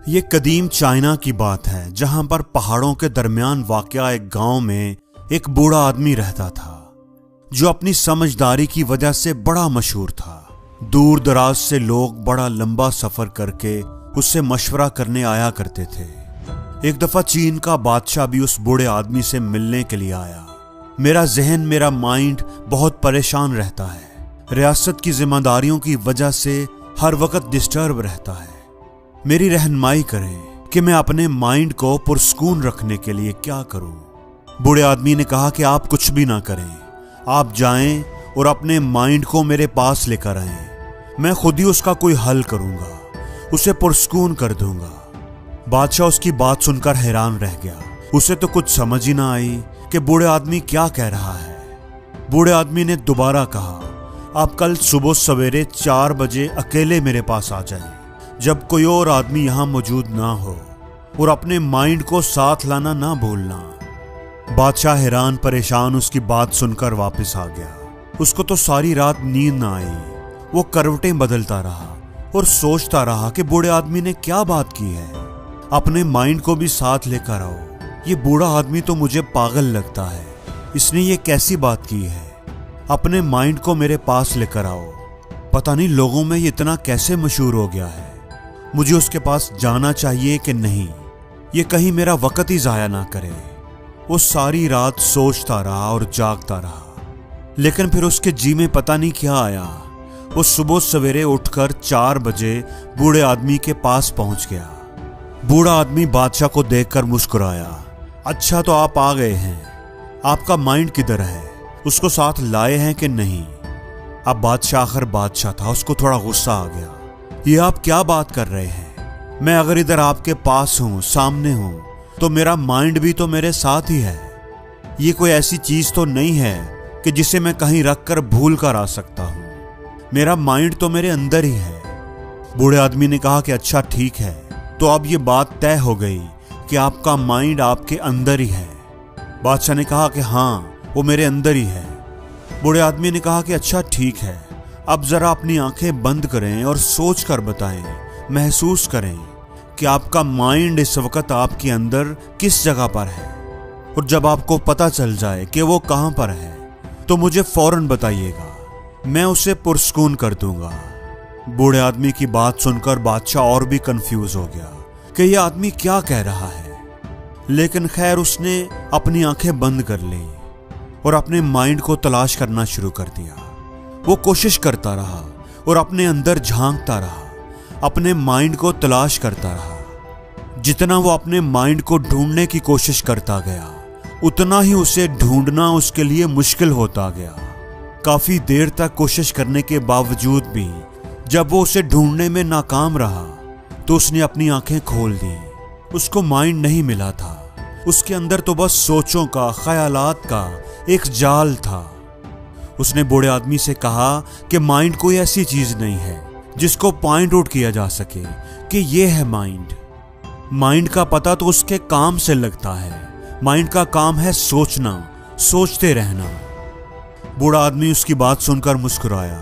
یہ قدیم چائنا کی بات ہے جہاں پر پہاڑوں کے درمیان واقع ایک گاؤں میں ایک بوڑھا آدمی رہتا تھا جو اپنی سمجھداری کی وجہ سے بڑا مشہور تھا۔ دور دراز سے لوگ بڑا لمبا سفر کر کے اس سے مشورہ کرنے آیا کرتے تھے۔ ایک دفعہ چین کا بادشاہ بھی اس بوڑھے آدمی سے ملنے کے لیے آیا۔ میرا مائنڈ بہت پریشان رہتا ہے، ریاست کی ذمہ داریوں کی وجہ سے ہر وقت ڈسٹرب رہتا ہے، میری رہنمائی کریں کہ میں اپنے مائنڈ کو پرسکون رکھنے کے لیے کیا کروں۔ بوڑھے آدمی نے کہا کہ آپ کچھ بھی نہ کریں، آپ جائیں اور اپنے مائنڈ کو میرے پاس لے کر آئیں، میں خود ہی اس کا کوئی حل کروں گا، اسے پرسکون کر دوں گا۔ بادشاہ اس کی بات سن کر حیران رہ گیا، اسے تو کچھ سمجھ ہی نہ آئی کہ بوڑھے آدمی کیا کہہ رہا ہے۔ بوڑھے آدمی نے دوبارہ کہا، آپ کل صبح سویرے 4 بجے اکیلے میرے پاس آ جائیں، جب کوئی اور آدمی یہاں موجود نہ ہو، اور اپنے مائنڈ کو ساتھ لانا نہ بھولنا۔ بادشاہ حیران پریشان اس کی بات سن کر واپس آ گیا۔ اس کو تو ساری رات نیند نہ آئی، وہ کروٹیں بدلتا رہا اور سوچتا رہا کہ بوڑھے آدمی نے کیا بات کی ہے، اپنے مائنڈ کو بھی ساتھ لے کر آؤ۔ یہ بوڑھا آدمی تو مجھے پاگل لگتا ہے، اس نے یہ کیسی بات کی ہے، اپنے مائنڈ کو میرے پاس لے کر آؤ۔ پتہ نہیں لوگوں میں یہ اتنا کیسے مشہور ہو گیا ہے، مجھے اس کے پاس جانا چاہیے کہ نہیں، یہ کہیں میرا وقت ہی ضائع نہ کرے۔ وہ ساری رات سوچتا رہا اور جاگتا رہا، لیکن پھر اس کے جی میں پتہ نہیں کیا آیا۔ وہ صبح سویرے اٹھ کر 4 بجے بوڑھے آدمی کے پاس پہنچ گیا۔ بوڑھا آدمی بادشاہ کو دیکھ کر مسکرایا، اچھا تو آپ آ گئے ہیں، آپ کا مائنڈ کدھر ہے، اس کو ساتھ لائے ہیں کہ نہیں؟ اب بادشاہ آخر بادشاہ تھا، اس کو تھوڑا غصہ آ گیا، یہ آپ کیا بات کر رہے ہیں؟ میں اگر ادھر آپ کے پاس ہوں، سامنے ہوں، تو میرا مائنڈ بھی تو میرے ساتھ ہی ہے، یہ کوئی ایسی چیز تو نہیں ہے کہ جسے میں کہیں رکھ کر بھول کر آ سکتا ہوں، میرا مائنڈ تو میرے اندر ہی ہے۔ بوڑھے آدمی نے کہا کہ اچھا ٹھیک ہے، تو اب یہ بات طے ہو گئی کہ آپ کا مائنڈ آپ کے اندر ہی ہے۔ بادشاہ نے کہا کہ ہاں، وہ میرے اندر ہی ہے۔ بوڑھے آدمی نے کہا کہ اچھا ٹھیک ہے، اب ذرا اپنی آنکھیں بند کریں اور سوچ کر بتائیں، محسوس کریں کہ آپ کا مائنڈ اس وقت آپ کے اندر کس جگہ پر ہے، اور جب آپ کو پتہ چل جائے کہ وہ کہاں پر ہے تو مجھے فوراً بتائیے گا، میں اسے پرسکون کر دوں گا۔ بوڑھے آدمی کی بات سن کر بادشاہ اور بھی کنفیوز ہو گیا کہ یہ آدمی کیا کہہ رہا ہے، لیکن خیر اس نے اپنی آنکھیں بند کر لیں اور اپنے مائنڈ کو تلاش کرنا شروع کر دیا۔ وہ کوشش کرتا رہا اور اپنے اندر جھانکتا رہا، اپنے مائنڈ کو تلاش کرتا رہا۔ جتنا وہ اپنے مائنڈ کو ڈھونڈنے کی کوشش کرتا گیا، اتنا ہی اسے ڈھونڈنا اس کے لیے مشکل ہوتا گیا۔ کافی دیر تک کوشش کرنے کے باوجود بھی جب وہ اسے ڈھونڈنے میں ناکام رہا تو اس نے اپنی آنکھیں کھول دیں۔ اس کو مائنڈ نہیں ملا تھا، اس کے اندر تو بس سوچوں کا، خیالات کا ایک جال تھا۔ اس نے بوڑھے آدمی سے کہا کہ مائنڈ کوئی ایسی چیز نہیں ہے جس کو پوائنٹ آؤٹ کیا جا سکے کہ یہ ہے مائنڈ۔ مائنڈ کا پتہ تو اس کے کام سے لگتا ہے، مائنڈ کا کام ہے سوچنا، سوچتے رہنا۔ بوڑھا آدمی اس کی بات سن کر مسکرایا۔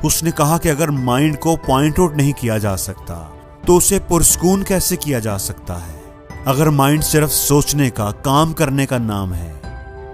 اس نے کہا کہ اگر مائنڈ کو پوائنٹ آؤٹ نہیں کیا جا سکتا تو اسے پرسکون کیسے کیا جا سکتا ہے؟ اگر مائنڈ صرف سوچنے کا، کام کرنے کا نام ہے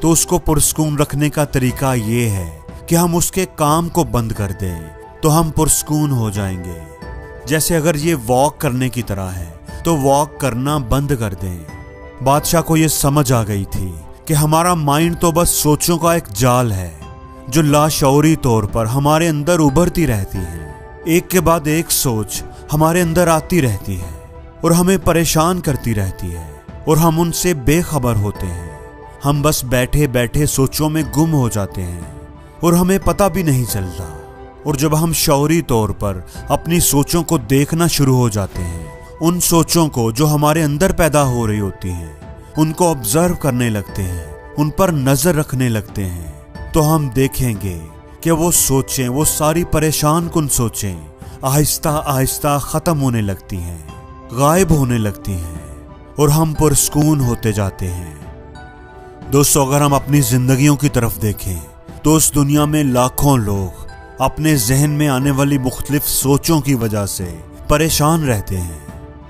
تو اس کو پرسکون رکھنے کا طریقہ یہ ہے کہ ہم اس کے کام کو بند کر دیں تو ہم پرسکون ہو جائیں گے۔ جیسے اگر یہ واک کرنے کی طرح ہے تو واک کرنا بند کر دیں۔ بادشاہ کو یہ سمجھ آ گئی تھی کہ ہمارا مائنڈ تو بس سوچوں کا ایک جال ہے جو لاشعوری طور پر ہمارے اندر ابھرتی رہتی ہے، ایک کے بعد ایک سوچ ہمارے اندر آتی رہتی ہے اور ہمیں پریشان کرتی رہتی ہے، اور ہم ان سے بے خبر ہوتے ہیں۔ ہم بس بیٹھے بیٹھے سوچوں میں گم ہو جاتے ہیں اور ہمیں پتہ بھی نہیں چلتا، اور جب ہم شعوری طور پر اپنی سوچوں کو دیکھنا شروع ہو جاتے ہیں، ان سوچوں کو جو ہمارے اندر پیدا ہو رہی ہوتی ہیں، ان کو آبزرو کرنے لگتے ہیں، ان پر نظر رکھنے لگتے ہیں، تو ہم دیکھیں گے کہ وہ سوچیں، وہ ساری پریشان کن سوچیں آہستہ آہستہ ختم ہونے لگتی ہیں، غائب ہونے لگتی ہیں، اور ہم پرسکون ہوتے جاتے ہیں۔ دوستو، اگر ہم اپنی زندگیوں کی طرف دیکھیں تو اس دنیا میں لاکھوں لوگ اپنے ذہن میں آنے والی مختلف سوچوں کی وجہ سے پریشان رہتے ہیں،